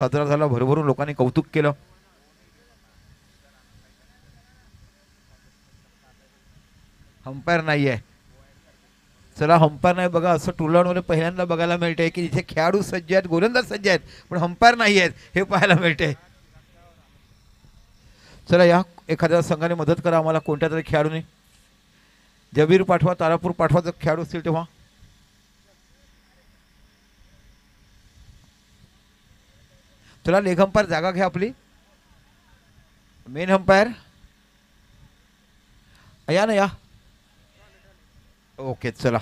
साजरा झाला, भरभरून लोकांनी कौतुक केलं. अंपायर नाही आहे. चला अंपायर नाही बघा, असं टुर्नामेंटमध्ये पहिल्यांदा बघायला मिळते की जिथे खेळाडू सज्ज आहेत, गोलंदाज सज्ज आहेत, पण अंपायर नाही आहेत हे पाहायला मिळते. चला या एखाद्या संघाने मदत करा आम्हाला, कोणत्या तरी खेळाडूने. जबीर पाठवा, तारापूर पाठवा जर खेळाडू असतील तेव्हा. चला लेग अंपायर जागा घ्या आपली. मेन अंपायर या ना या. ओके चला.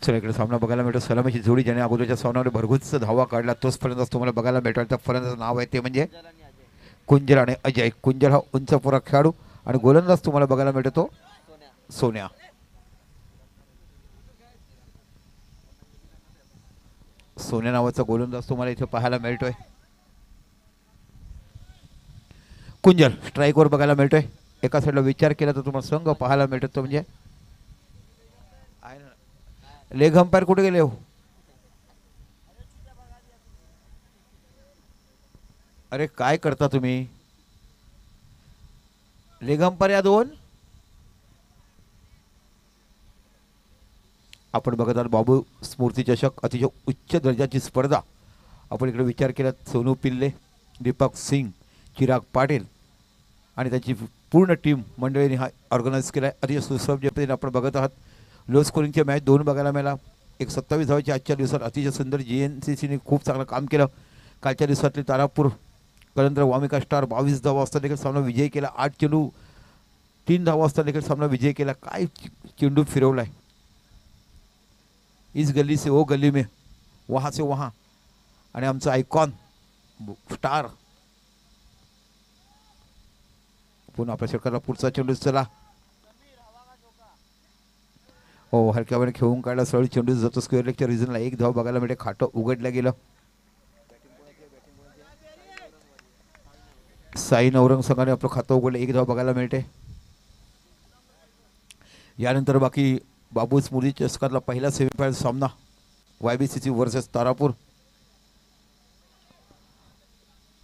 चला इकडे सामना बघायला मिळतो. सलामीची जोडी ज्याने अगोदरच्या सामन्यामध्ये भरघोस धावा काढला तोच फलंदाज तुम्हाला बघायला मिळतो. त्या फलंदाजाचं नाव आहे ते म्हणजे कुंजल आणि अजय. कुंजल हा उंचपुरा खेळाडू आणि गोलंदाज तुम्हाला बघायला मिळतो तो सोन्या. सोन्या नावाचा गोलंदाज तुम्हाला इथे पाहायला मिळतोय. कुंजल स्ट्राईकवर बघायला मिळतोय. एका साईडला विचार केला तर तुम्हाला संघ पाहायला मिळतो तो म्हणजे लेग अंपायर कुठे गेले हो. अरे काय करता तुम्ही. लेग अंपायर या दोन. आपण बघत आहात बाबू स्मृती चषक अतिशय उच्च दर्जाची स्पर्धा. आपण इकडे विचार केला सोनू पिल्ले, दीपक सिंग, चिराग पाटील आणि त्याची पूर्ण टीम मंडळीने हा ऑर्गनाईज केला आहे. अतिशय सुसज्ज पद्धतीने आपण बघत आहात. लो स्कोरिंगचे मॅच दोन बघायला मिळाला. एक 27 धावाची आजच्या दिवसात अतिशय सुंदर GNCCने खूप चांगलं काम केलं. कालच्या दिवसातली तारापूर कलंदर वामिका स्टार 22 धावा वाजता देखील सामना विजय केला. 8 चेंडू 3 धावा वाजता देखील सामना विजय केला. काय चेंडू फिरवला आहे. इस गली से वो गली में, वहाँ से वहाँ. आणि आमचा आयकॉन स्टार पुन्हा आपल्या षटकाला पुढचा चेंडू. चला हो हलक्यावर खेळून काढला. सरळ चेंडू जातो स्क्वेअर लेगच्या रिजनला. एक धाव बघायला मिळते. खाटं उघडलं गेलं. साई नवरंग संघाने आपलं खातं उघडलं. एक धाव बघायला मिळते. यानंतर बाकी बाबू स्मृती चषकातला पहिला सेमीफायनल सामना YBCC versus Tarapur.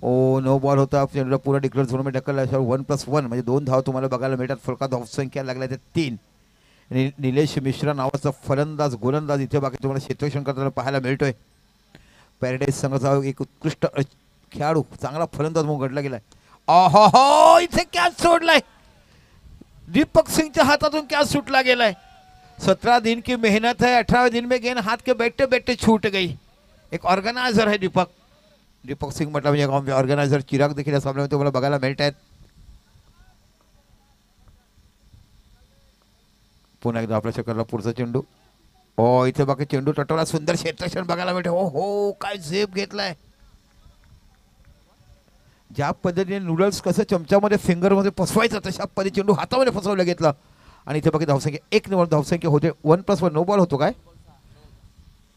Oh no ball होता. चेंडूला पुरा डिक्लेअर झोनमध्ये ढकलला. 1+1 म्हणजे 2 धाव तुम्हाला बघायला मिळतात. फलका धावसंख्या लागल्या ते 3. निलेश मिश्रा नावाचा फलंदाज गोलंदाज इथे बाकी तुम्हाला क्षेत्ररक्षण करताना पाहायला मिळतोय. पॅराडाईज संघाचा एक उत्कृष्ट खेळाडू चांगला फलंदाज म्हणून घडला गेलाय. हो इथे कॅच सोडलाय. दीपक सिंगच्या हातातून कॅच सुटला गेलाय. 17 दिन की मेहनत है, 18वें दिन में गेंद हाथ के बैठते बैठते छूट गई. एक ऑर्गनायझर है दीपक सिंग म्हटलं म्हणजे ऑर्गनायझर. चिराग देखील या सामन्यामध्ये तुम्हाला बघायला मिळत आहेत. पुन्हा एकदा आपल्या षटकाला पुढचा चेंडू. हो इथे बाकी चेंडू तटवला. सुंदर क्षेत्ररक्षण बघायला मिळते. हो काय झेप घेतलाय. ज्या पद्धतीने नूडल्स कसं चमच्यामध्ये फिंगरमध्ये फसवायचं तशा पद्धतीने चेंडू हातामध्ये फसवलं घेतलं. आणि इथे बाकी धावसंख्या 1 निवड धावसंख्या होते. 1+1 नो बॉल होतो काय.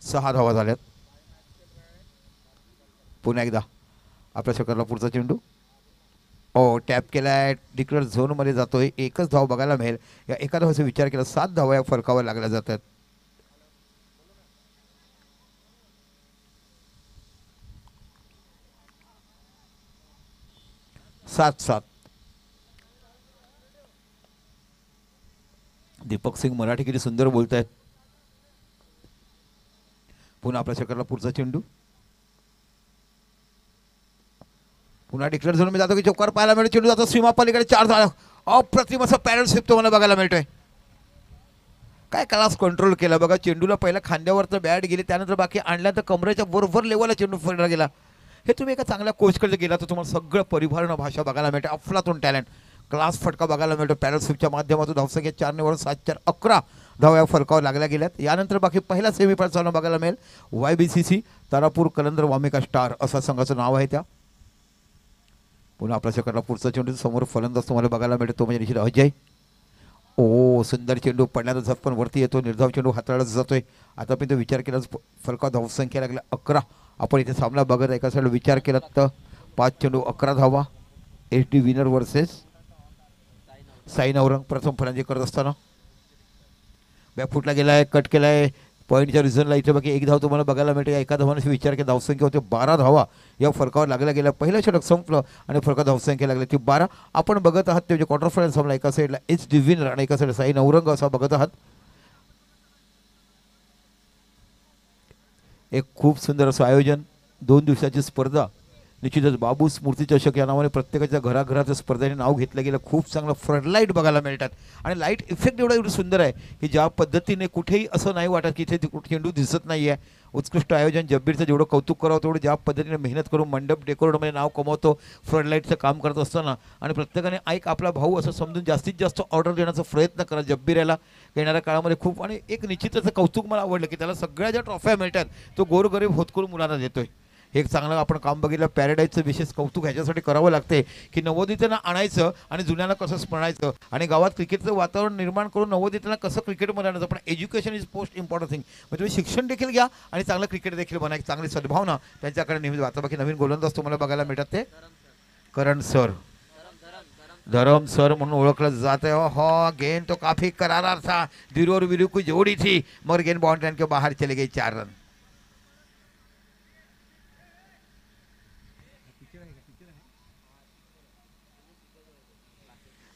6 धावा झाल्यात. पुन्हा एकदा आपल्या षटकाला पुढचा चेंडू. हो टॅप केलाय. डिक्लेअर झोनमध्ये जातोय. एकच धाव बघायला मिळेल. या एका धावाचा विचार केला 7 धावा या फरकावर लागल्या जातात. 7-7. दीपक सिंग मराठी किती सुंदर बोलत आहेत. पुन्हा आपल्या षटकाला पुढचा चेंडू. पुन्हा डिक्लेअर झोन मध्ये जातो की चौकार पाहायला मिळतो. चेंडू जातो सीमा पलीकडे. 4 धावा. अप्रतिम असा पॅरल स्वीप तुम्हाला बघायला मिळतोय. काय क्लास कंट्रोल केला बघा. चेंडूला पहिला खांद्यावर तर बॅट गेली, त्यानंतर बाकी आणल्यानंतर कमरेच्या बरोबर लेवलला चेंडू फिरला गेला. हे तुम्ही एका चांगल्या कोचकडे गेला तर तुम्हाला सगळं परिभाषण भाषा बघायला मिळते. अफलातून टॅलेंट क्लास फटका बघायला मिळतो. पॅरल स्वीपच्या माध्यमातून धावसंख्या 4 निवड 7-4 11 धावा या फरकावर लागल्या गेल्यात. यानंतर बाकी पहिला सेमीफायनल सामना बघायला मिळेल. YBCC तारापूर कलंदर वामिका स्टार असा संघाचं नाव आहे. त्या पुन्हा आपल्या षटकाला पुढचा चेंडू. समोर फलंदाज तुम्हाला बघायला मिळतो तो म्हणजे निश्चित अजय. ओ सुंदर चेंडू पडण्याचा झटपण वरती येतो. निर्धाव चेंडू हाताळत जातोय. आता पण तो विचार केला फलका धावसंख्या लागल्या 11. आपण इथे सामना बघत एका साईडला विचार केला तर 5 चेंडू 11 धावा. HD winner versus Sai Navrang. प्रथम फलंदाजी करत असताना बॅकफुटला गेलाय. कट केलाय. पॉईंटच्या रिझनला इथे बाकी एक धाव तुम्हाला बघायला मिळते. एका धावाने विचार केला धावसंख्या होते 12 धावा या फरकावर लागल्या गेल्या. पहिलं षटक संपलं आणि फरकात धावसंख्या लागली ती 12. आपण बघत आहात ते म्हणजे क्वार्टर फायनल संपला. एका साईडला एच डी विनर आणि एका साईडला साई नवरंग असा बघत आहात. एक खूप सुंदर असं आयोजन, 2 दिवसाची स्पर्धा. निश्चितच बाबू स्मृती चषक या नावाने प्रत्येकाच्या घराघरात स्पर्धेने नाव घेतलं गेलं. खूप चांगलं फ्लडलाईट बघायला मिळतात आणि लाईट इफेक्ट एवढं सुंदर आहे की ज्या पद्धतीने कुठेही असं नाही वाटत की इथे चेंडू दिसत नाही आहे. उत्कृष्ट आयोजन. जब्बीरचं जेवढं कौतुक करावं तेवढं ज्या पद्धतीने मेहनत करून मंडप डेकोरेटमध्ये नाव कमवतो फ्लडलाईटचं काम करत असताना. आणि प्रत्येकाने ऐक आपला भाऊ असं समजून जास्तीत जास्त ऑर्डर देण्याचा प्रयत्न करा जब्बीर याला येणाऱ्या काळामध्ये खूप. आणि एक निश्चितच कौतुक मला आवडलं की त्याला सगळ्या ज्या ट्रॉफ्या मिळतात तो गोरगरीब होतकरून मुलांना देतोय. हे एक चांगलं आपण काम बघितलं. पॅराडाईजचं विशेष कौतुक ह्याच्यासाठी करावं लागते की नवोदितांना आणायचं आणि जुन्यांना कसं स्मरणायचं आणि गावात क्रिकेटचं वातावरण निर्माण करून नवोदितांना कसं क्रिकेटमध्ये आणायचं. पण education is most important thing. म्हणजे तुम्ही शिक्षण देखील घ्या आणि चांगलं क्रिकेट देखील बना. एक चांगली सद्भावना त्यांच्याकडे नेहमीच वाचा. बाकी नवीन गोलंदाज तुम्हाला बघायला मिळतात ते करण सर, धरम सर म्हणून ओळखलं जाते. हो गेंद तो काफी करारा था, दिरोर विरू की जोड़ी थी मगर गेंद बाउंड्री के बाहर चले गई. 4 रन.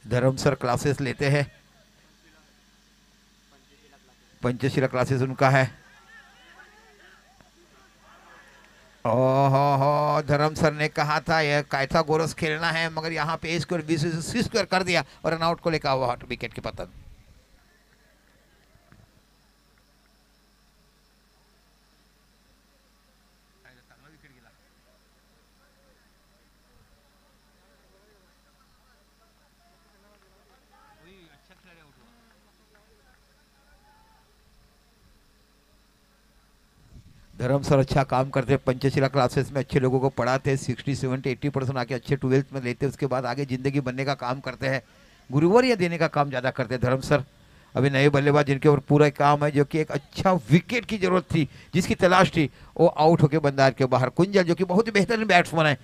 धर्म सर क्लासेस लेते हैं, पंचशीला क्लासेस उनका है. हो धर्म सर ने कहा था यह कायथा गोरस खेलना है मगर यहाँ पे ए स्क्वायर बी सी स्क्वायर कर दिया और रनआउट को लेकर हुआ विकेट के पतन. धर्म सर अच्छा काम करते हैं. पंचशीला क्लासेस में अच्छे लोगों को पढ़ाते हैं. 60, 70, 80% आके अच्छे 12th में लेते हैं. उसके बाद आगे ज़िंदगी बनने का काम करते हैं. गुरुवर्य देने का काम ज़्यादा करते हैं धर्म सर. अभी नए बल्लेबाज जिनके ऊपर पूरा काम है, जो कि एक अच्छा विकेट की जरूरत थी, जिसकी तलाश थी, वो आउट होकर बंदार के बाहर. कुंजल जो कि बहुत ही बेहतरीन बैट्समैन है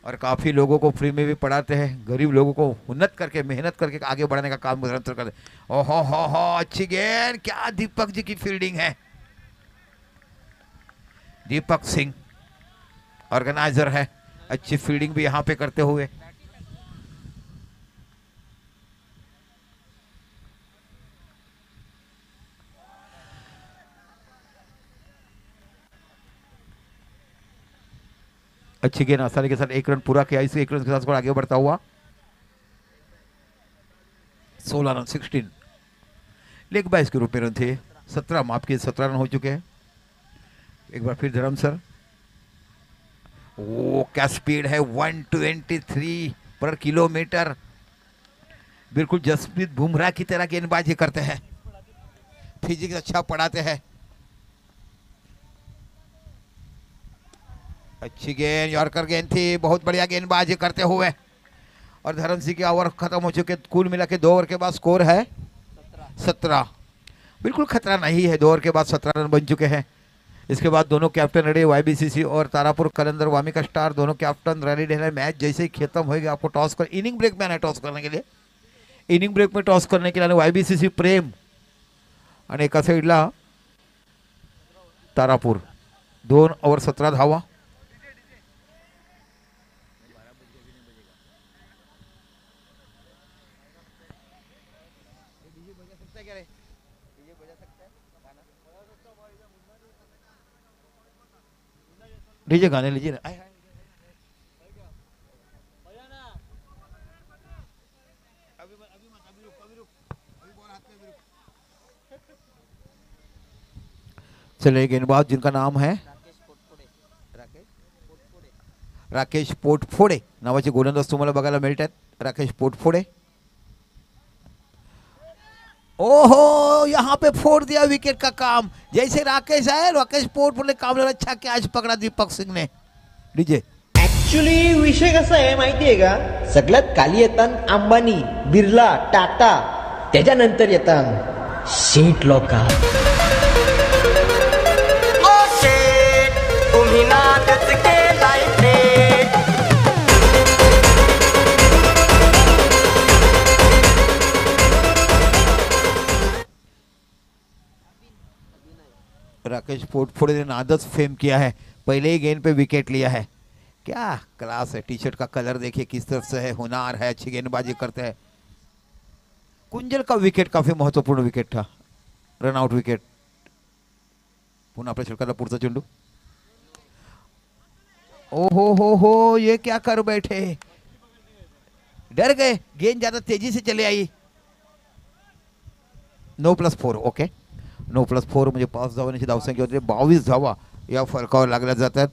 और काफ़ी लोगों को फ्री में भी पढ़ाते हैं. गरीब लोगों को उन्नत करके मेहनत करके आगे बढ़ने का काम निरंतर करते हैं. ओहो हो अच्छी गेंद. क्या दीपक जी की फील्डिंग है. दीपक सिंह ऑर्गेनाइजर है, अच्छी फील्डिंग भी यहाँ पे करते हुए. अच्छी गेंद आसानी के साथ 1 रन पूरा किया. इस 1 रन के साथ स्कोर आगे बढ़ता हुआ 16 रन 16. लेग बाइस के रूप में रन थे 17, माफ किए 17 रन हो चुके हैं. एक बार फिर धर्म सर. ओ क्या स्पीड है, 123 पर किलोमीटर. बिल्कुल जसप्रीत बुमराह की तरह गेंदबाजी करते हैं. फिजिक्स अच्छा पढ़ाते हैं. अच्छी गेंद यॉर्कर गेंद थी. बहुत बढ़िया गेंदबाजी करते हुए. और धर्म सिंह के ओवर खत्म हो चुके. कुल मिला के 2 ओवर के बाद स्कोर है 17. बिल्कुल खतरा नहीं है. 2 ओवर के बाद 17 रन बन चुके हैं. इसके बाद दोनों कैप्टन रेडी, YBCC और तारापुर कलंदर वामिका स्टार दोनों कैप्टन रेडी है. मैच जैसे ही खत्म होगा आपको टॉस कर इनिंग ब्रेक में आना है. टॉस करने के लिए इनिंग ब्रेक में टॉस करने के लिए YBCC प्रेम आणि एका साईडला तारापूर. 2 ओवर 17 धावा. डीजे गाने लीजिए ना. चलिए गेंदबाज जिनका नाम है राकेश पोटफोडे नावाचे गोलंदाज तुम्हाला बघायला मिळतात. राकेश पोटफोडे. ओहो यहाँ पे फोड़ दिया विकेट का काम. जैसे राकेश आए राकेश पोटफोडे काम अच्छा कैच पकड़ा दीपक सिंह ने. डीजे ऍक्च्युली विषय कसा आहे माहितीये का, सगळ्यात खाली येतात अंबानी, बिर्ला, टाटा, त्याच्यानंतर येतात शेठ लोका. राकेश पोटफोड़े ने नादस फेम किया है, पहले ही गेंद पे विकेट लिया है। क्या क्लास है, टी शर्ट का कलर देखिए किस तरह से है, हुनर है, अच्छी गेंदबाजी करते हैं। कुंजल का विकेट काफी महत्वपूर्ण विकेट था, रनआउट विकेट। पुन्हा आपल्या षटकाला पुढचा चेंडू। ओहो हो, ये क्या कर बैठे, डर गए, गेंद ज्यादा तेजी से चले आई। 9+4, ओके 9+4 म्हणजे 5 धावांची धावसंख्या होती, 22 धावा या फरकावर लागल्या जातात।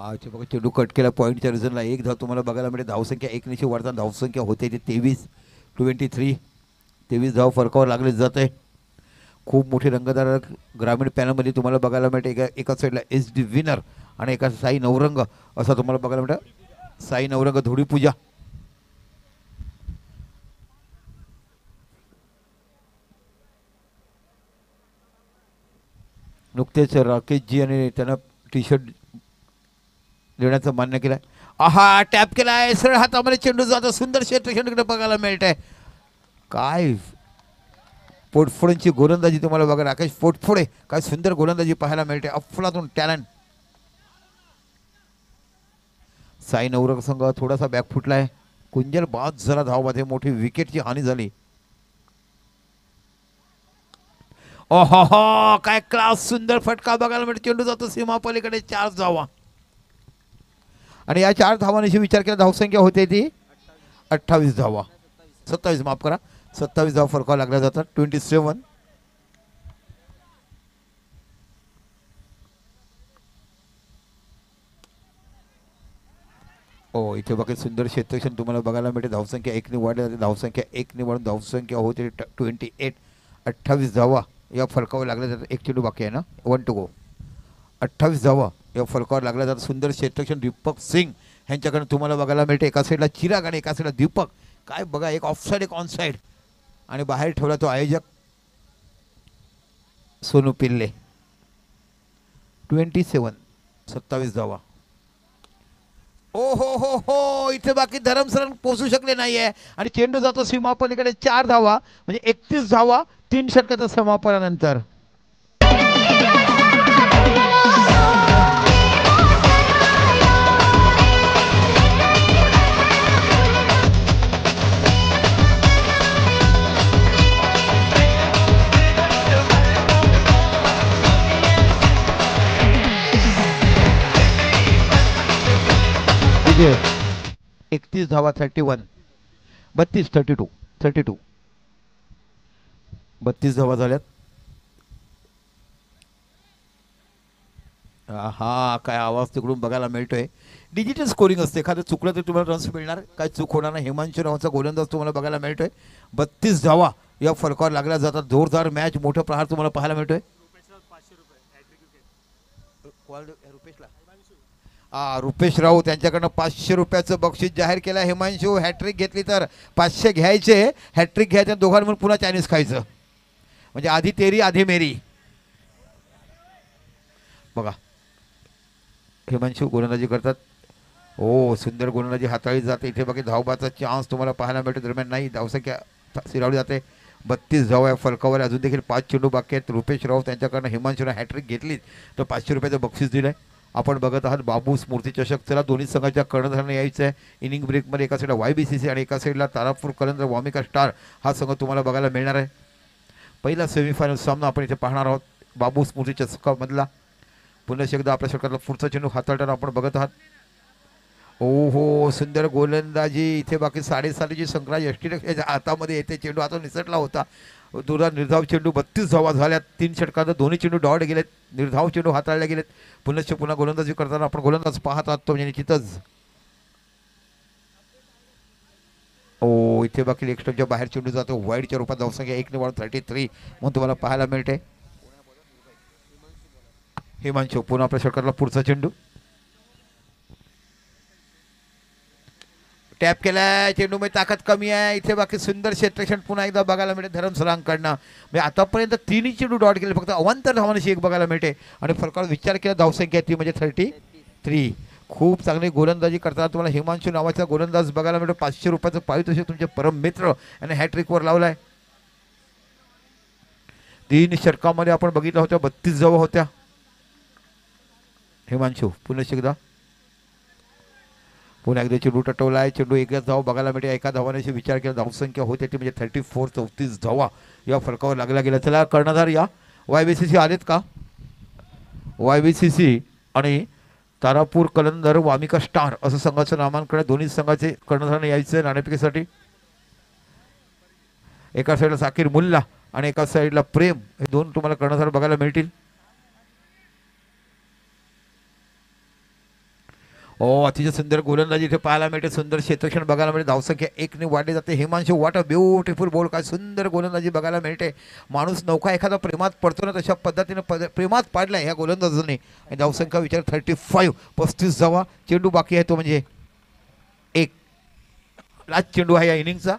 अच्छा बघा, चेंडू कट केला पॉईंटच्या रिझनला, एक धाव तुम्हाला बघायला मिळते। धावसंख्या 1 निशी वाढताना धावसंख्या होते ती 23 धाव फरकावर लागले जाते। खूप मोठी रंगदार ग्रामीण पॅनलमध्ये तुम्हाला बघायला मिळते। एका साईडला SD विनर आणि एका साई नवरंग असा तुम्हाला बघायला मिळतं। साई नवरंग धुळी पूजा। नुकतेच राकेशजी आणि त्यांना टी शर्ट देण्याचं मान्य केलंय। आहा, टॅप केलाय, सरळ हातामध्ये चेंडू जातो, सुंदर क्षेत्रक्षणाकडे बघायला मिळतंय। काय पोटफोडेंची गोलंदाजी तुम्हाला बघा, राकेश पोटफोडे काय सुंदर गोलंदाजी पाहायला मिळते, अफलातून टॅलेंट। साई नवरंग संघ थोडासा बॅक फुटलाय, कुंजल बाद झाला धावमध्ये, मोठी विकेटची हानी झाली। ओहो, काय क्लास, सुंदर फटका बघायला मिळतो, चेंडू जातो सीमा पलीकडे, 4 धावा। आणि या 4 धावांशी विचार केला धावसंख्या होते ती 28 धावा, 27 माफ करा, 27 धाव फरकावर लागल्या जातात। 27। ओ इथे बघा, सुंदर क्षेत्रक्षण तुम्हाला बघायला मिळते। धावसंख्या 1 ने वाढली जाते, धावसंख्या 1 ने वाढून धावसंख्या होते 28। 28 धावा या फरकावर लागल्या जातात। एक चेंडू बाकी आहे ना, 1 टू गो। 28 धावा या फरकावर लागल्या जातात। सुंदर क्षेत्रक्षण दीपक सिंग यांच्याकडे तुम्हाला बघायला मिळते। एका साईडला चिराग आणि एका साईडला दीपक, काय बघा, एक ऑफसाईड एक ऑनसाईड, आणि बाहेर ठेवला तो आयोजक सोनू पिल्ले। 27, 27 धावा। ओ हो, इथे बाकी धरमसरण पोहोचू शकले नाहीये आणि चेंडू जातो सीमापलीकडे, 4 धावा म्हणजे 31 धावा 3 षटकाच्या समापनानंतर। विजय 31 धावा 31, 32 धावा झाल्यात। हा काय आवाज तिकडून बघायला मिळतोय, डिजिटल स्कोरिंग असते, एखादं चुकलं तर तुम्हाला रन्स मिळणार, काय चूक होणार नाही। हिमांशू नावाचा गोलंदाज तुम्हाला बघायला मिळतोय, 32 धावा या फरकावर लागल्या जातात। जोरदार मॅच, मोठं प्रहार तुम्हाला पाहायला मिळतोय। रुपेश राऊत यांच्याकडनं 500 रुपयाचं बक्षीस जाहीर केलं। हिमांशू हॅट्रिक घेतली तर 500 घ्यायचे, हॅट्रिक घ्यायचं, दोघांना मिळून पुन्हा चायनीज खायचं, म्हणजे आधी तेरी आधी मेरी। बघा हिमांशू गोलंदाजी करतात, ओ सुंदर गोलंदाजी हाताळली जाते। इथे बघा धावबाचा चान्स तुम्हाला पाहायला मिळतो, दरम्यान नाही, धावसंख्या सिरावली जाते। 32 धावा या फरकावर, अजून देखील 5 चेंडू बाकी आहेत। रुपेश राऊत यांच्याकडनं हिमांशूला हॅट्रिक घेतली तर 500 रुपयाचं बक्षीस दिलंय। आपण बघत आहात बाबू स्मृती चषक। चला दोन्ही संघाच्या कर्णधारांना यायचं आहे। इनिंग ब्रेकमध्ये एका साईडला YBCC आणि एका साईडला तारापूर कलंदर वामिका स्टार हा संघ तुम्हाला बघायला मिळणार आहे। पहिला सेमीफायनल सामना आपण इथे पाहणार आहोत बाबू स्मृती चषकामधला। पुन्हा एकदा आपल्या षटकातला पुढचा चेंडू हाताळताना आपण बघत आहात। ओहो, सुंदर गोलंदाजी, इथे बाकी 7.5ची संख्या यष्टीच्या हातामध्ये येते, चेंडू हातून निसटला होता, दुरा निर्धाव चेंडू। 32 धावा झाल्यात 3 षटकात, दोन्ही चेंडू डॉट गेलेत, निर्धाव चेंडू हाताळले गेलेत। पुन्हा गोलंदाजी करताना आपण गोलंदाज पाहत आहात तो म्हणजे निश्चितच ओ इथे बाकी एक स्टंपच्या बाहेर चेंडू जातो, वाईडच्या रूपात धावसंख्या 1 ने वाढून 33 म्हणून तुम्हाला पाहायला मिळते। हिमांशू पुन्हा आपल्या षटकातला पुढचा चेंडू, टॅप केलाय, चेंडूमध्ये ताकद कमी आहे इथे. बाकी सुंदर क्षेत्ररक्षण पुन्हा एकदा बघायला मिळते धरमसरांकडनं. म्हणजे आतापर्यंत 3 चेंडू डॉट केले, फक्त अवांतर धावांशी एक बघायला मिळते. आणि फरकावर विचार केला धावसंख्या ती म्हणजे 33. खूप चांगली गोलंदाजी करताना तुम्हाला हिमांशू नावाचा गोलंदाज बघायला मिळतो. 500 रुपयाचं पारितोषिक तुमचे परम मित्र आणि हॅट्रिकवर लावलाय. 3 षटकामध्ये आपण बघितलं होतं 32 धावा होत्या. हिमांशू पुन्हा एकदा चेंडू टटवलाय. चेंडू एकच धाव बघायला मिळते. एका धावाने विचार केला धावसंख्या होते ती म्हणजे 34 धावा या फरकावर लागला गेला. चला कर्णधार या YBCC आलेत का? YBCC आणि तारापूर कलंदर वामिका स्टार असं संघाचं नामांकन दोन्ही संघाचे कर्णधारांना यायचं नाणेफेकीसाठी. एका साईडला साकीर मुल्ला आणि एका साईडला प्रेम, हे दोन तुम्हाला कर्णधार बघायला मिळतील. अतिशय सुंदर गोलंदाजी इथे पाहायला मिळते. सुंदर क्षेत्ररक्षण बघायला मिळते. धावसंख्या 1 ने वाढली जाते. Himanshu what a beautiful ball, काय सुंदर गोलंदाजी बघायला मिळते. माणूस नौका एखादा प्रेमात पडतो ना तशा पद्धतीने प्रेमात पाडलाय ह्या गोलंदाजाने. धावसंख्या विचार 35 धावा. चेंडू बाकी आहे तो म्हणजे 1 लास्ट चेंडू आहे या इनिंगचा.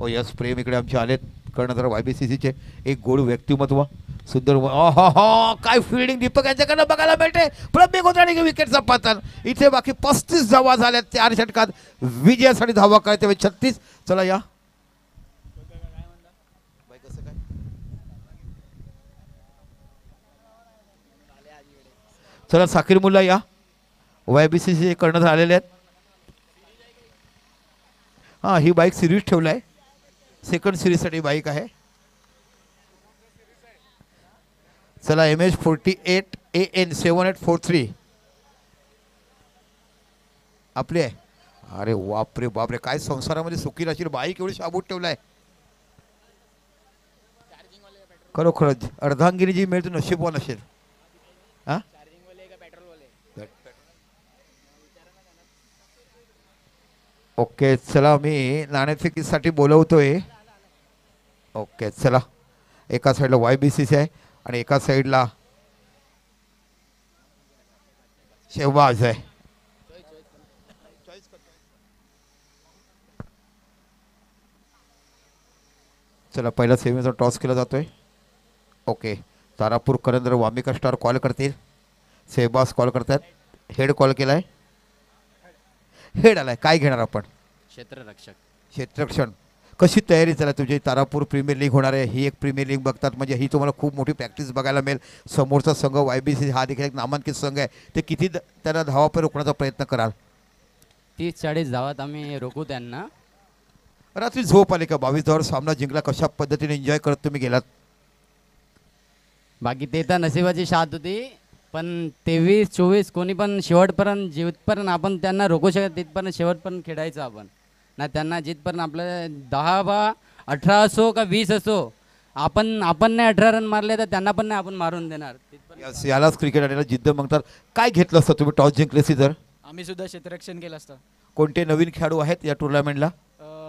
यस प्रेम इकडे आमचे आलेत कर्णधार YBCCचे. एक गोड व्यक्तिमत्व, सुंदर. काय फिल्डिंग दीपक यांच्याकडनं बघायला मिळते. प्रत्येक गोत्राने विकेटचा पतन. इथे बाकी 35 धावा झाल्या 4 षटकात. विजयासाठी धावा करायचे 36. चला या चला साकीर मुल्ला या YBCC कर्णधार आलेले आहेत. हां ही बाईक सिरीज ठेवलाय, सेकंड सिरीजसाठी बाईक आहे. चला MH48 AN 7843 आपली आहे. अरे बापरे बापरे, काय संसारामध्ये सुखी राशील. बाईक एवढी शाबूत ठेवलाय. खरोखरच अर्धांगिनी जी मिळते नशीबवान असेल. हा ओके चला मी नाणेफेकीसाठी बोलवतोय. ओके चला, एका साईडला YBCC आहे आणि एका साईडला शेहबाज आहे. चला पहिला सेमीचा टॉस केला जातोय. ओके तारापूर कलंदर वामिका स्टार कॉल करतील. शेहबाज कॉल करतात. हेड कॉल केलाय. हेड आलाय. काय घेणार आपण? क्षेत्ररक्षण. कशी तयारी झाली तुझी? तारापूर प्रीमियर लीग होणार आहे. ही एक प्रीमियर लीग बघतात म्हणजे ही तुम्हाला खूप मोठी प्रॅक्टिस बघायला मिळेल. समोरचा संघ YBCC हा देखील एक नामांकित संघ आहे. ते किती त्यांना धावापर रोखण्याचा प्रयत्न कराल? 30-40 धावात आम्ही रोखू त्यांना. रात्री झोप आली का? 22 धावावर सामना जिंकला. कशा पद्धतीने एन्जॉय करत तुम्ही गेलात? बाकी ते तर नशिबाची साथ होती, पण 23-24 कोणी पण शेवटपर्यंत जिथपर्यंत आपण त्यांना रोखू शकत तिथपर्यंत शेवटपर्यंत खेळायचं आपण ना. त्यांना जिथपर्यंत आपलं 10-18 असो का 20 असो, आपण नाही 18 रन मारले तर त्यांना पण नाही आपण मारून देणार. यालाच क्रिकेट आणि जिद्द म्हणतात. काय घेतलं असतं तुम्ही टॉस जिंकलेसी तर? आम्ही सुद्धा क्षेत्ररक्षण केलं असतं. कोणते नवीन खेळाडू आहेत या टुर्नामेंटला?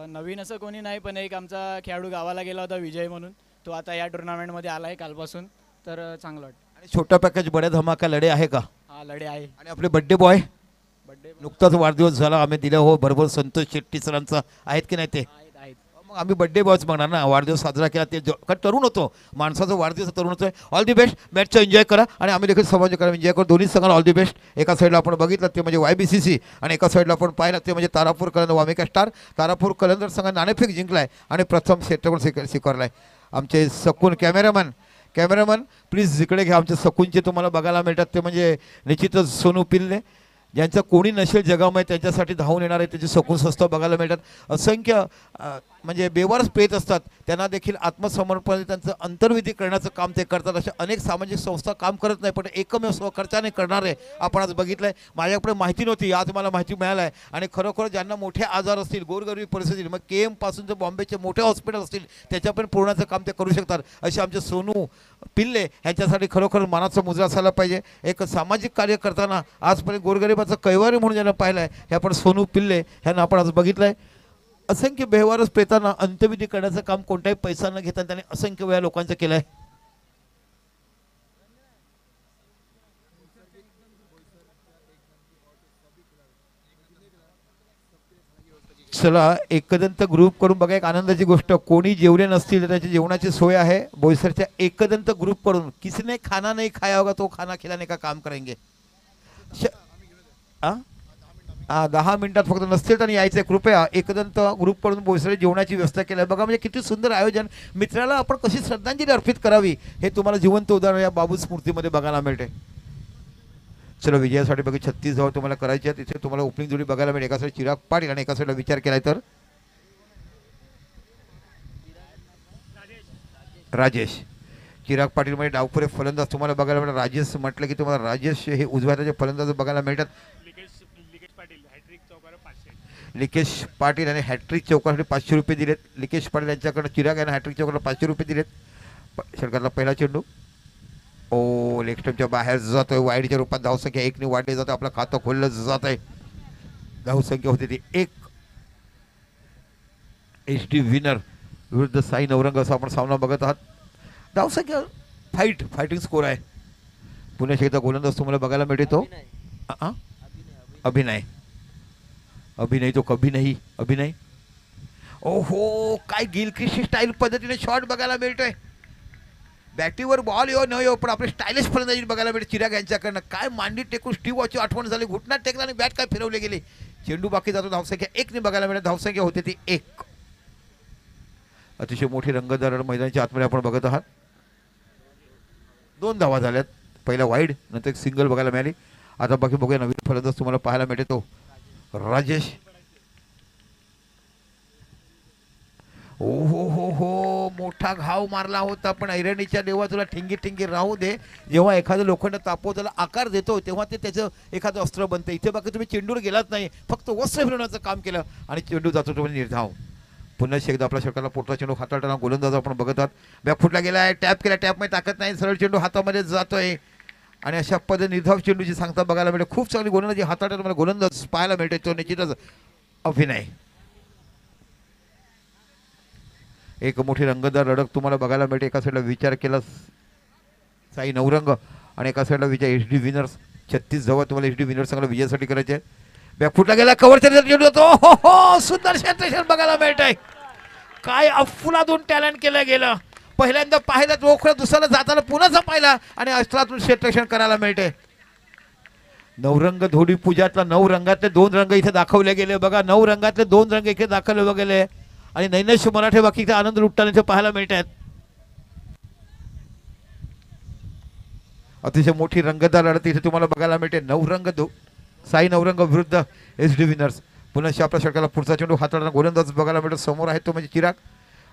नवीन असं कोणी नाही, पण एक आमचा खेळाडू गावाला गेला होता विजय म्हणून, तो आता या टुर्नामेंटमध्ये आला आहे कालपासून, तर चांगलं वाटतं. आणि छोटा पॅकेज बड्या धमाका लढे आहे का? हा लढे आहे. आणि आपले बड्डे बॉय नुकताच वाढदिवस झाला आम्ही दिला हो बरोबर संतोष शेट्टी सरांचा, आहेत की नाही ते? आहेत. मग आम्ही बड्डे बॉयच म्हणणार ना. वाढदिवस साजरा केला ते कारण तरुण होतो माणसाचा वाढदिवस तरुण होतोय. All the best. मॅचचं एन्जॉय करा आणि आम्ही देखील समाज करा एन्जॉय करू. दोन्ही संघाला ऑल दी बेस्ट. एका साईडला आपण बघितलं ते म्हणजे YBCC आणि एका साईडला आपण पाहिलं ते म्हणजे तारापूर कलंदर वामिका स्टार. तारापूर कलंदर संघाने नाणेफेक जिंकलाय आणि प्रथम क्षेत्रफळ स्वीकारलाय. आमचे सकून कॅमेरामन प्लीज इकडे घ्या. आमचे सकूनचे तुम्हाला बघायला मिळतात ते म्हणजे निश्चितच सोनू पिल्ले, ज्यांचं कोणी नसेल जगामध्ये त्यांच्यासाठी धावून येणार आहे त्याची सकून संस्था बघायला मिळतात. असंख्य म्हणजे बेवारस प्रेत असतात, त्यांना देखील आत्मसमर्पण त्यांचं अंतर्विधी करण्याचं काम ते करतात. अशा अनेक सामाजिक संस्था काम करत नाही, पण एकमेव स्वखर्चाने करणारे आपण आज बघितलं आहे. माझ्याकडे माहिती नव्हती, आज मला माहिती मिळालं आहे. आणि खरोखर ज्यांना मोठे आजार असतील, गोरगरिबी परिस्थिती, मग KM पासून जे बॉम्बेचे मोठे हॉस्पिटल असतील त्याच्या पण पुरवण्याचं काम ते करू शकतात. असे आमचे सोनू पिल्ले ह्यांच्यासाठी खरोखर मानाचा मुजरा असायला पाहिजे. एक सामाजिक कार्य करताना आजपर्यंत गोरगरिबाचं कैवारी म्हणून ज्यांना पाहिलं आहे हे आपण सोनू पिल्ले ह्यांना आपण आज बघितलं आहे. असंख्य बेवारस प्रेतांना अंत्यविधी करण्याचं काम कोणताही पैसा न घेता त्याने असंख्य वेळा लोकांचं केलं आहे. चला एकदंत ग्रुप करून बघा एक आनंदाची गोष्ट, कोणी जेवले नसतील तर त्याची जेवणाची सोय आहे बोईसरच्या एकदंत ग्रुप करून. किसने खाना नहीं खाया होगा तो खाना खिलाने का काम करेंगे. 10 मिनिटात फक्त नसतील तर यायचं कृपया. एकदंत ग्रुप करून बोईसर जेवणाची व्यवस्था केली आहे बघा. म्हणजे किती सुंदर आयोजन. मित्राला आपण कशी श्रद्धांजली अर्पित करावी हे तुम्हाला जिवंत उदाहरण या बाबू स्मृतीमध्ये बघायला मिळते. चला विजयासाठी बघा 36 धावा तुम्हाला करायच्या. तिथे तुम्हाला ओपनिंग जोडी बघायला मिळेल. एका साईड चिराग पाटील आणि एका साईडला विचार केलाय तर राजेश. चिराग पाटील मध्ये डावपुरे फलंदाज तुम्हाला बघायला मिळतात. राजेश म्हटलं की तुम्हाला राजेश हे उजव्या हाताचे फलंदाज बघायला मिळतात. लिकेश पाटील आणि हॅट्रिक चौकासाठी 500 रुपये दिलेत. लिकेश पाटील यांच्याकडे चिराग आणि हॅट्रिक चौकाला 500 रुपये दिलेत. षटकातला पहिला चेंडू ओ लेग स्टंपच्या बाहेर जातोय. वाईडच्या रूपात धावसंख्या 1 ने वाढली जाते. आपलं खातं खोललं जात आहे. धावसंख्या होती ती 1. HD विनर विरुद्ध साई नवरंग असा आपण सामना बघत आहात. धावसंख्या फायटिंग स्कोर आहे. पुणे शेखचा गोलंदाज तुम्हाला बघायला मिळतो. अभिनय तो कभी नाही. अभिनय ओहो काय गिलक्रिस्ट स्टाईल पद्धतीने शॉट बघायला मिळतोय. बॅटीवर बॉल येऊ न येऊ पण आपले स्टायलिश फलंदाजी बघायला मिळते चिराग यांच्याकडनं. काय मांडी टेकून स्टीवची आठवण झाली. घुटण्यात टेकला आणि बॅट काय फिरवले गेले. चेंडू बाकी जातो. धावसंख्या 1 ने बघायला मिळते. धावसंख्या होते ती 1. अतिशय मोठी रंगतदार मैदानाच्या आतमध्ये आपण बघत आहात. 2 धावा झाल्यात. पहिला वाईड नंतर एक सिंगल बघायला मिळाली. आता बाकी बघूया नवीन फलंदाज तुम्हाला पाहायला मिळते तो राजेश. ओ हो मोठा घाव मारला होता पण ऐरणीच्या देवा तुला ठिंगी राहू दे. जेव्हा एखादं लोखंड तापव त्याला आकार देतो तेव्हा ते त्याचं एखादं अस्त्र बनतं. इथे बाकी तुम्ही चेंडूवर गेलाच नाही. फक्त वस्त्र फिरवण्याचं काम केलं आणि चेंडू जातो तो निर्धाव. पुन्हा एकदा आपल्या षटकाला पोटला चेंडू हाताळताना गोलंदाज आपण बघत आहात. बॅकफुटला गेलाय. टॅप केला. टॅपमध्ये ताकद नाही. सरळ चेंडू हातामध्ये जातोय आणि अशा पद्धतीने निर्धाव चेंडूची सांगता बघायला मिळते. खूप चांगली गोलंदाजी हाताळताना मला गोलंदाज पाहायला मिळते. तो निश्चितच अभिनय. एक मोठी रंगतदार लढत तुम्हाला बघायला मिळते. एका साईडला विचार केला साई नवरंग आणि एका साईडला विजय HD विनर्स. 36 धावा तुम्हाला HD विनर्स चांगला विजयासाठी करायचे. बॅकफुटला गेला. कव्हरचा चेंडू होतो. हो सुंदर क्षेत्रक्षण बघायला मिळतंय. काय अफलातून टॅलेंट केलं गेलं. पहिल्यांदा पाहिलं रोखलं. दुसऱ्याला जाताना पुन्हा पाहिला आणि अस्त्रातून क्षेत्रक्षण करायला मिळते. नवरंग धोडी पूजातला 9 रंगातले 2 रंग इथे दाखवले गेले बघा. 9 रंगातले 2 रंग इथे दाखवले गेले आणि नैनश मराठे बाकी इथे आनंद लुटताना इथे पाहायला मिळतात. अतिशय मोठी रंगतदार लढत इथे तुम्हाला बघायला मिळते. साई नवरंग विरुद्ध HD विनर्स. पुन्हा आपल्या षटकाला पुढचा चेंडू हाताळताना गोलंदाज बघायला मिळतो. समोर आहे तो म्हणजे चिराग.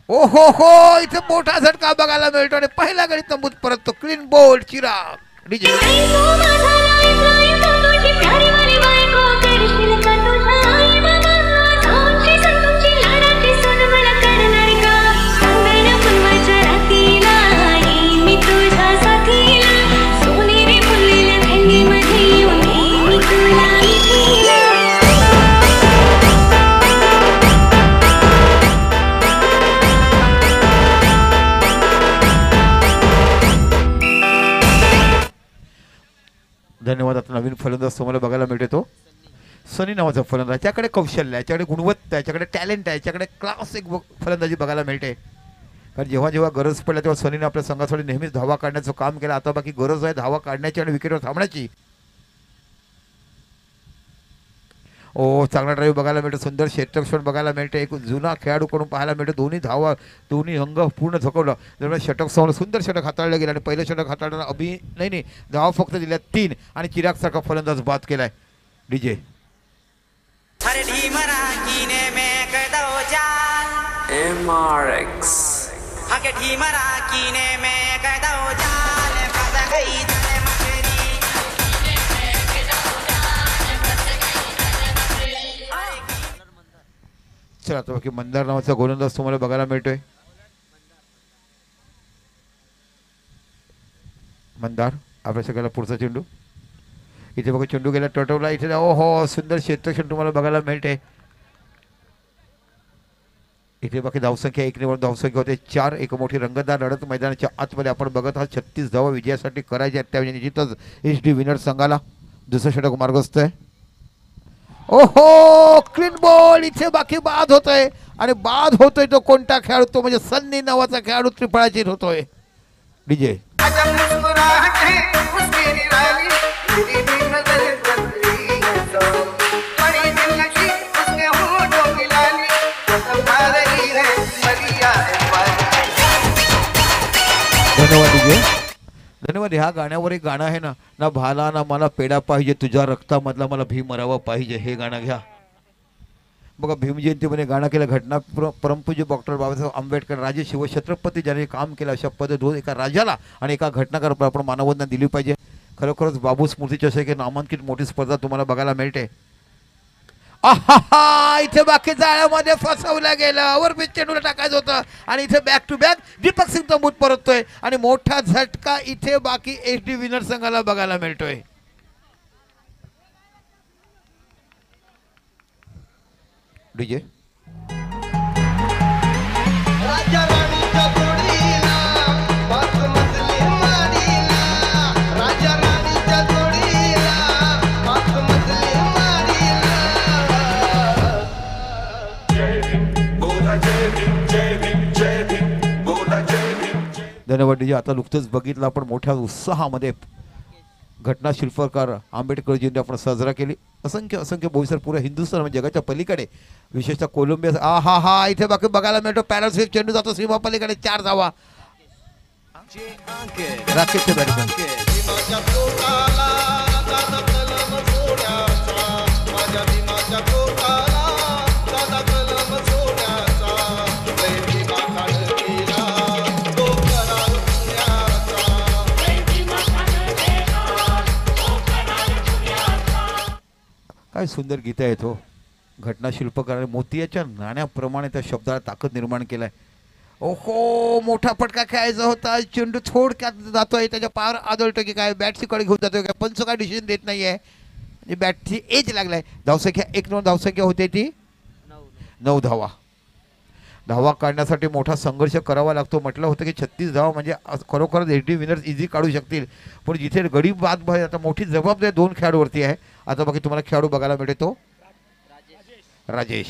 ओ हो इथे मोठा झटका बघायला मिळतो आणि पहिल्या गडी तंबूत परत तो क्लीन बोल्ड चिराग. डीजे धन्यवाद. आता नवीन फलंदाज तुम्हाला बघायला मिळते तो सनी नावाचा फलंदाज. त्याकडे कौशल्य आहे. त्याच्याकडे गुणवत्ता आहे. त्याच्याकडे टॅलेंट आहे. त्याच्याकडे क्लास एक फलंदाजी बघायला मिळते. कारण जेव्हा जेव्हा गरज पडल्या तेव्हा सनीने आपल्या संघासाठी नेहमीच धावा काढण्याचं काम केलं. आता बाकी गरज आहे धावा काढण्याची आणि विकेटवर थांबण्याची. ओ चांगला ड्राईव्ह बघायला मिळतो. सुंदर क्षेत्रक्षण बघायला मिळते. एक जुना खेळाडूकडून पाहायला मिळतो. दोन्ही अंग पूर्ण झोकवलं. दरम्यान षटक समोर सुंदर षटक हाताळलं गेलं आणि पहिलं षटक हाताळताना अभिनयने धावा फक्त दिल्या 3 आणि चिराग सारखा फलंदाज बाद केलाय. डीजे चला आता बाकी मंदार नावाचा गोलंदाज तुम्हाला बघायला मिळतोय. मंदार आपल्या सगळ्याला पुढचा चेंडू. इथे बघा चेंडू गेला टटवला. इथे हो सुंदर क्षेत्रक्षण तुम्हाला बघायला मिळते. इथे बाकी धावसंख्या 1 ने धावसंख्या होते 4. एक मोठी रंगतदार लढत मैदानाच्या आतमध्ये आपण बघत आहात. 36 धावा विजयासाठी करायच्या. त्यावेळी निश्चितच HD विनर संघाला दुसरं षटक मार्गस्थ आहे. ओहो क्लीन बॉल. इथे बाकी बाद होतोय आणि बाद होतोय तो कोणता खेळाडू, तो म्हणजे सन्नी नावाचा खेळाडू त्रिफळाचीत होतोय. डीजे धन्यवाद डीजे धन्यवाद. ह्या गाण्यावर एक गाणं आहे ना, ना भाला ना मला पेढा पाहिजे, तुझ्या रक्तामधला मला भीम मरावा पाहिजे, हे गाणं घ्या. बघा भीम जयंतीमध्ये गाणं केलं घटना परमपूज्य डॉक्टर बाबासाहेब आंबेडकर राजे शिवछत्रपती ज्याने काम केलं, अशा पद्धतीने एका राजाला आणि एका घटनाकार आपण मानवंदना दिली पाहिजे. खरोखरच बाबू स्मृती चषक हे नामांकित मोठी स्पर्धा तुम्हाला बघायला मिळते. आहा इथे बाकी जाळ्यामध्ये फसवलं गेलं, वर चेंडूला टाकायचं होतं आणि इथे back to back Deepak Singh तंबूत परततोय आणि मोठा झटका इथे बाकी HD विनर संघाला बघायला मिळतोय. डीजे धन्यवाद डीजे. आता नुकतंच बघितलं आपण मोठ्या उत्साहामध्ये घटना शिल्पकार आंबेडकरजींनी आपण साजरा केली. असंख्य असंख्य बोईसर पुऱ्या हिंदुस्थान म्हणजे जगाच्या पलीकडे विशेषतः कोलंबिया. हा हा इथे बाकी बघायला मिळतो. पॅरास्विप चेंडू जातो सीमा पलीकडे, 4 धावा. राकेशचे बॅट्समॅन काय सुंदर गीत आहे तो. घटना शिल्पकाराने मोतियाच्या नाण्याप्रमाणे त्या शब्दाला ताकद निर्माण केलाय. ओहो मोठा फटका खेळायचा होता, चेंडू थोडक्यात जातोय, त्याच्या पार आदळतो की काय, बॅटची कडे घेऊन जातोय काय, पंच काय डिसिजन देत नाहीये. बॅटची एज लागलाय. धावसंख्या 1 धावसंख्या होते ती 9 धावा. धावा काढण्यासाठी मोठा संघर्ष करावा लागतो. म्हटलं होतं की 36 धावा म्हणजे खरोखरच HD विनर्स इझी काढू शकतील, पण जिथे गडी बाद आता मोठी जबाबदारी 2 खेळाडूवरती आहे. आता बाकी तुम्हाला खेळाडू बघायला मिळतो राजेश.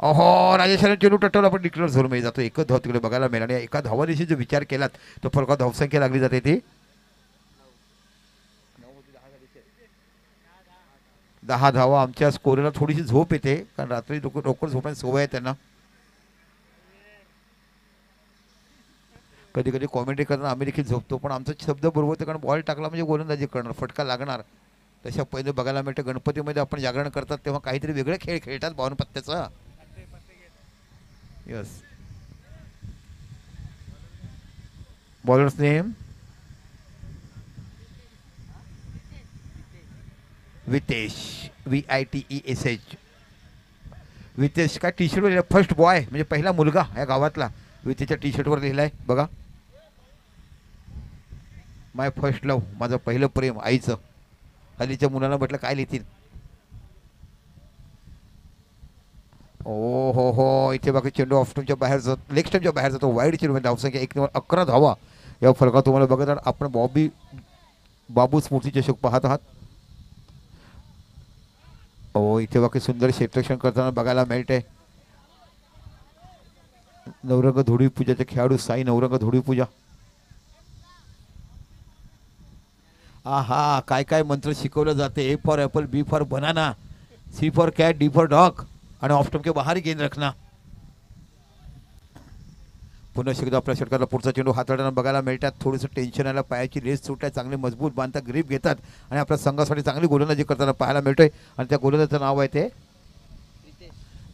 अहो राजेशाने चेंडू टटवला पण डिक्लेअर झोनमध्ये जातो. एकच धाव तिकडे बघायला मिळाली. आणि एका धावादिवशी जर विचार केलात तर फरका धावसंख्या लागली जाते ती 10 धावा. आमच्या स्कोरला थोडीशी झोप येते कारण रात्री लवकर झोपायची सवय आहे त्यांना. कधी कधी कॉमेंट्री करताना आम्ही देखील झोपतो, पण आमचा शब्द बरोबर होतं कारण बॉल टाकला म्हणजे गोलंदाजी करणार, फटका लागणार. तशा पहिले बघायला मिळतं गणपतीमध्ये आपण जागरण करतात तेव्हा काहीतरी वेगळे खेळ खेळतात बावन पत्त्याचा. Yes bowlers name Vitesh VITESH. Vitesh काय टी शर्टवर लिहिलं फर्स्ट बॉय म्हणजे पहिला मुलगा या गावातला. वितेशच्या टी शर्टवर लिहिलाय बघा, माय फर्स्ट लव, माझं पहिलं प्रेम आईचं. हल्लीच्या मुलांना म्हटलं काय लिहितील. ओ हो इथे बाकी चेंडू ऑफ स्टंपच्या बाहेर जातो, लेग स्टंपच्या बाहेर जातो. वाईड चेंडू धावसंख्या 11 धावा. या फरकात तुम्हाला बघत आहात आपण बाबू स्मृती चषक पाहत आहात. ओ इथे बाकी सुंदर क्षेत्ररक्षण करताना बघायला मिळते. नवरंग धुळी पूजाचे खेळाडू साई नवरंग धुळी पूजा. आहा काय काय मंत्र शिकवलं जाते. A for Apple, B for banana, C for cat, D for dog आणि ऑफ स्टंप के बाहर गेंद रखना. पुन्हा एकदा आपल्या षटकाला पुढचा चेंडू हाताळताना बघायला मिळतात. थोडंसं टेन्शन आलं, पायाची रेस सुटल्या, चांगली मजबूत बांधता ग्रीप घेतात आणि आपल्या संघासाठी चांगली गोलंदाजी करताना पाहायला मिळतोय. आणि त्या गोलंदाजाचं नाव आहे ते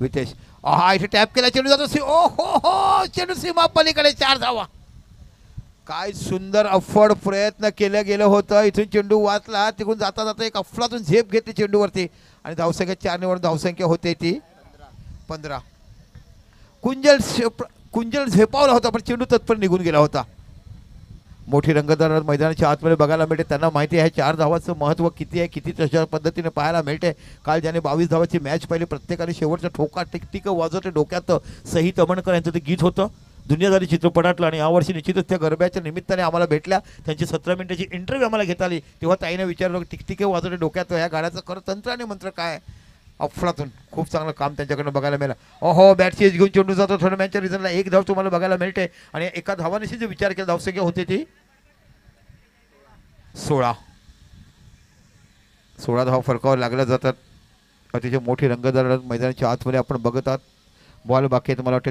वितेश. हा इथे टॅप केला, चेंडू जातो ओ हो चेंडू सीमा पलीकडे, 4 धावा. काय सुंदर अफड प्रयत्न केलं गेलं होतं. इथून चेंडू वाचला, तिकडून जाता जाता एक अफलातून झेप घेतली चेंडूवरती आणि धावसंख्या 4 निवड धावसंख्या होते ती 15. कुंजल झेपावला होता पण चेंडू तत्पर निघून गेला होता. मोठी रंगतदार मैदानाच्या आतमध्ये बघायला मिळते. त्यांना माहिती आहे 4 धावाचं महत्त्व किती आहे, किती तशा पद्धतीने पाहायला मिळते. काल ज्याने 22 धावाची मॅच पाहिली प्रत्येकाने शेवटचा ठोका टिक वाजवते डोक्यात. सही तमणकर यांचं ते गीत होतं दुनियादारी चित्रपटातला आणि यावर्षी निश्चितच त्या गरब्याच्या निमित्ताने आम्हाला भेटल्या. त्यांची 17 मिनिटाची इंटरव्ह्यू आम्हाला घेता आली. तेव्हा ताईने विचारलं टिकटिके वाजवणे डोक्यात ह्या गाण्याचं खरं तंत्र आणि मंत्र काय. अफलातून खूप चांगलं काम त्यांच्याकडनं बघायला मिळालं. ओहो बॅटची एज घेऊन चेंडू जातो थोड्या रिझनला 1 धाव तुम्हाला बघायला मिळते आणि एका धावानिशी जो विचार केला धावसंख्या होती ती 16 धाव फरकावर लागल्या जातात. अतिशय मोठी रंगतदार मैदानाच्या आतमध्ये आपण बघत आहात. बॉल बाकी आहेत मला वाटते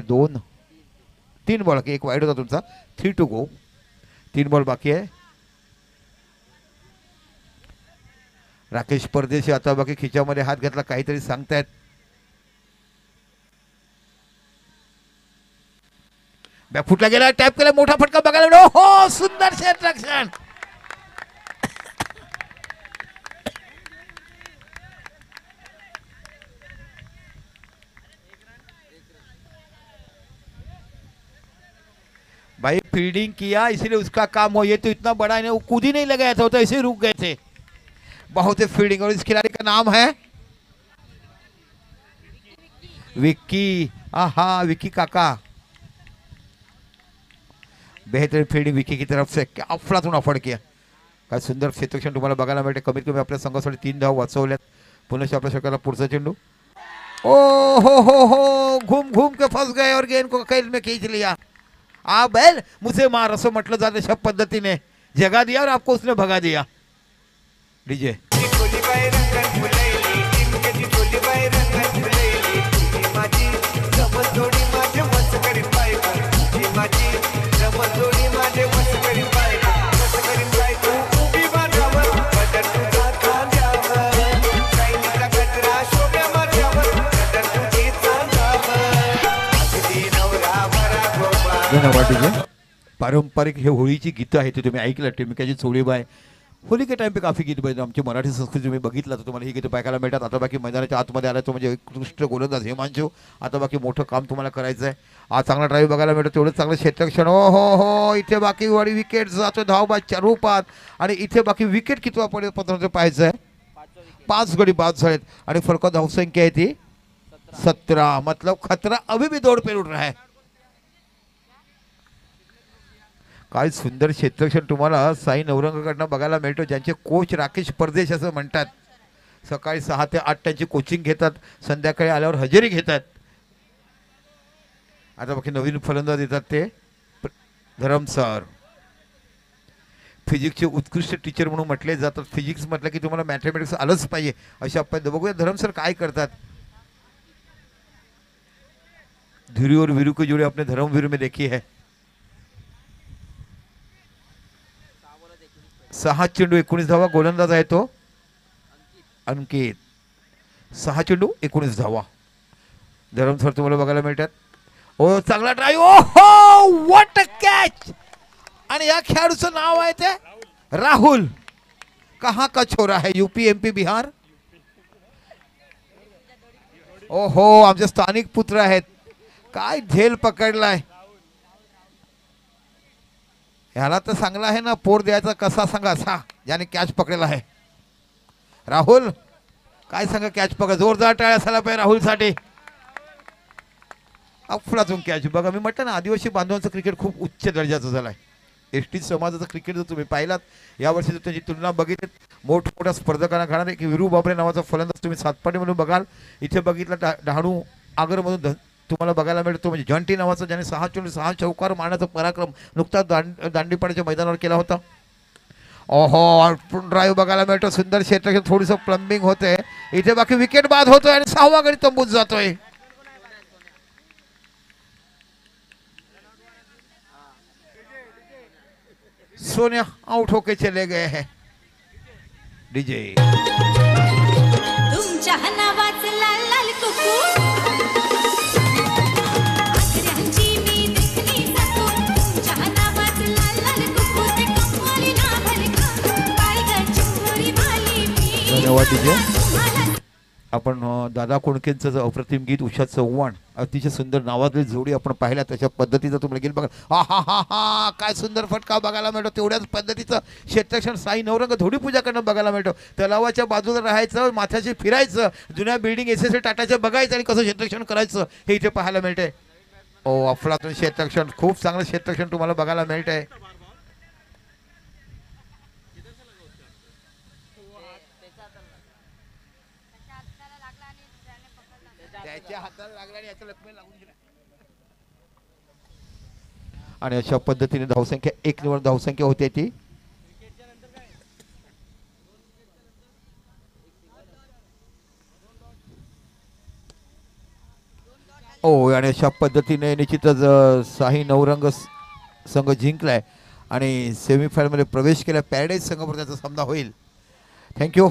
3 बॉल एक वाईड होता तुमचा 3 to go. 3 बॉल बाकी आहे. राकेश परदेशी आता बाकी खिच्यामध्ये हात घातला काहीतरी सांगतायत. बॅकफुटला गेला टॅप केला मोठा फटका बघायला मिळाला. हो सुंदर क्षेत्ररक्षण. भाई फील्डिंग किया इसलिए उसका काम हो. ये तो इतना बड़ा है, वो कूद ही नहीं लगाया था, वो तो ऐसे ही रुक गए थे. बहुत ही फील्डिंग और इस खिलाड़ी का नाम है विक्की. हाँ विक्की काका. बेहतरीन फील्डिंग विक्की की तरफ से. क्या अफलातून अफड किया. काय सुंदर क्षेत्ररक्षण तुम्हाला बघायला मिळते. कमीत कमी आपल्या संघासाठी 3 धाव वाचवल्यात. पुन्हा आपल्या षटकाला पुढचा चेंडू. ओ हो घूम घूम के फंस गए और गेंद को कैल में खींच लिया. आ बैल मुझे मार असं म्हटलं जातं अशा पद्धतीने जगा दिया और आपको उसने भगा दिया. डीजे धन्यवाद डीजे. पारंपरिक हे होळीची गीतं आहेत ते तुम्ही ऐकलं. टिमक्याची चोळीबाई होली के टाइम पे काफी गीत पाहिजे. आमची मराठी संस्कृती तुम्ही बघितलं तर तुम्हाला ही गीतं पाहायला मिळतात. आता बाकी मैदानाच्या आतमध्ये आला तो म्हणजे उत्कृष्ट गोलंदाज हिमांशू. आता बाकी मोठं काम तुम्हाला करायचं आहे. आज चांगला ड्राईव्ह बघायला मिळतो. तेवढं चांगलं क्षेत्ररक्षण. हो इथे बाकी वाडी विकेट जातो धावबादच्या रूपात आणि इथे बाकी विकेट कितवा पडे पाहायचं आहे. 5 गडी बाद झालेत आणि फरक धावसंख्या आहे ती 17. मतलब खतरा अभी भी दौड़ पे उठ रहा है. काय सुंदर क्षेत्ररक्षण तुम्हाला साई नवरंगकडनं बघायला मिळतो. ज्यांचे कोच राकेश परदेश असं म्हणतात. सकाळी 6 ते 8 त्यांची कोचिंग घेतात. संध्याकाळी आल्यावर हजेरी घेतात. आता बाकी नवीन फलंदाज येतात ते धरम सर. फिजिक्सचे उत्कृष्ट टीचर म्हणून म्हटले जातात. फिजिक्स म्हटलं की तुम्हाला मॅथमॅटिक्स आलंच पाहिजे अशा पद्धत. बघूया धरम सर काय करतात. धीरू और वीरू की जोड़ी अपने धर्मवीर में देखी है. 6 चेंडू 19 धावा. गोलंदाज आहे तो अंकित. 6 चेंडू 19 धावा. धरम सर तुम्हाला बघायला मिळतात. ओ चांगला ड्राईव्ह. ओहो व्हॉट अ कॅच. आणि या खेळाडूचं नाव आहे ते राहुल. कहाँ का छोरा है. UP MP Bihar. ओहो आमचे स्थानिक पुत्र आहेत. काय झेल पकडलाय. ह्याला तर चांगला आहे ना पोर द्यायचा कसा सांगा असा ज्याने कॅच पकडेला आहे. राहुल काय सांगा कॅच पकड. जोरदार टाळ्या झाला पाहिजे राहुलसाठी. अफलातून कॅच. बघा मी म्हटलं ना आदिवासी बांधवांचं क्रिकेट खूप उच्च दर्जाचं झालं आहे. एस टी समाजाचं क्रिकेट जर तुम्ही पाहिलात यावर्षी जर त्याची तुलना बघितली मोठमोठ्या स्पर्धकांना घडणार एक विरू बाबरे नावाचा फलंदाज तुम्ही 7 पाटी म्हणून बघाल. इथे बघितलं डहाणू आगरमधून तुम्हाला बघायला मिळतो म्हणजे जॉन्टी नावाचा ज्याने 6 चेंडू 6 चौकार मारण्याचा पराक्रम नुकताच दांडीपाड्याच्या मैदानावर केला होता. ओहो ड्राईव्ह बघायला मिळतो. सुंदर क्षेत्र थोडीसं प्लंबिंग होते. इथे बाकी विकेट बाद होतोय आणि 6वा गडी तंबूत जातोय. सोनिया आउट होके चले गए हैं. डीजे तुमच्या नावाचं लाल लाल कुकू आखऱ्यांची मी दिसली साकू. तुमच्या नावाचं लाल लाल कुकू ते कमवाली ना भरका पायगं चिंबोरी वाली मी. धन्यवाद डीजे. आपण दादा कोणकेंचं अप्रतिम गीत उषा चव्हाण अतिशय सुंदर नावातली जोडी आपण पाहिल्या तशा पद्धतीचं तुम्हाला गेल बघा. हा काय सुंदर फटका बघायला मिळतो. तेवढ्याच पद्धतीचं क्षेत्ररक्षण साई नवरंग धोडी पूजा करणं बघायला मिळतो. तलावाच्या बाजूला राहायचं माथ्याशी फिरायचं जुन्या बिल्डिंग एस टाटाच्या बघायचं आणि कसं क्षेत्ररक्षण करायचं हे इथे पाहायला मिळतंय. ओ अफलातून क्षेत्ररक्षण, खूप चांगलं क्षेत्ररक्षण तुम्हाला बघायला मिळत आहे. त्याच्या हाताला लागला आणि याच्या लक्ष्मी लागून गेला. आणि अशा पद्धतीने धावसंख्या 1 निवड धावसंख्या होते ती. ओ आणि अशा पद्धतीने निश्चितच शाही नवरंग संघ जिंकलाय आणि सेमीफायनलमध्ये प्रवेश केला. पॅराडाईज संघाबरोबर त्याचा सामना होईल. थँक्यू.